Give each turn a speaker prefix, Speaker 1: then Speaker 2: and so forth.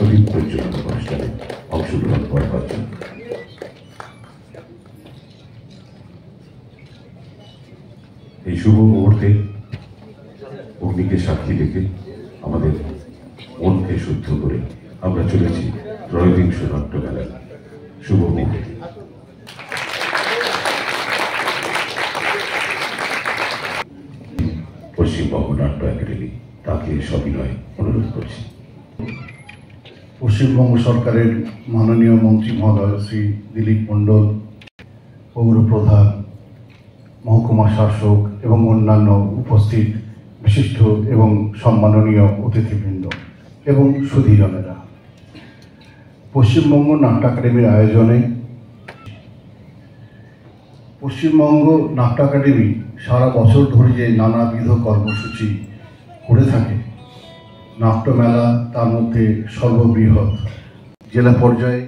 Speaker 1: প্রদীপ প্রজ্বলন অনুষ্ঠানে অংশগ্রহণ করবার জন্য। এই শুভ মুহূর্তে অগ্নিকে সাক্ষী রেখে আমাদের মনকে শুদ্ধ করে আমরা চলেছি ত্রয়োবিংশ নাট্যমেলার শুভ মুহূর্তে। পশ্চিমবঙ্গ নাট্য একাডেমি তাকে সবিনয় অনুরোধ করছি।
Speaker 2: পশ্চিমবঙ্গ সরকারের মাননীয় মন্ত্রী মহোদয় শ্রী দিলীপ মণ্ডল, পৌর প্রধান, মহকুমা শাসক এবং অন্যান্য উপস্থিত বিশিষ্ট এবং সম্মাননীয় অতিথিবৃন্দ এবং সুধীজনেরা, পশ্চিমবঙ্গ নাট্য একাডেমির আয়োজনে পশ্চিমবঙ্গ নাট্য একাডেমি সারা বছর ধরে যে নানাবিধ কর্মসূচি করে থাকে, নাট্যমেলা তার মধ্যে সর্ববৃহৎ। জেলা পর্যায়ে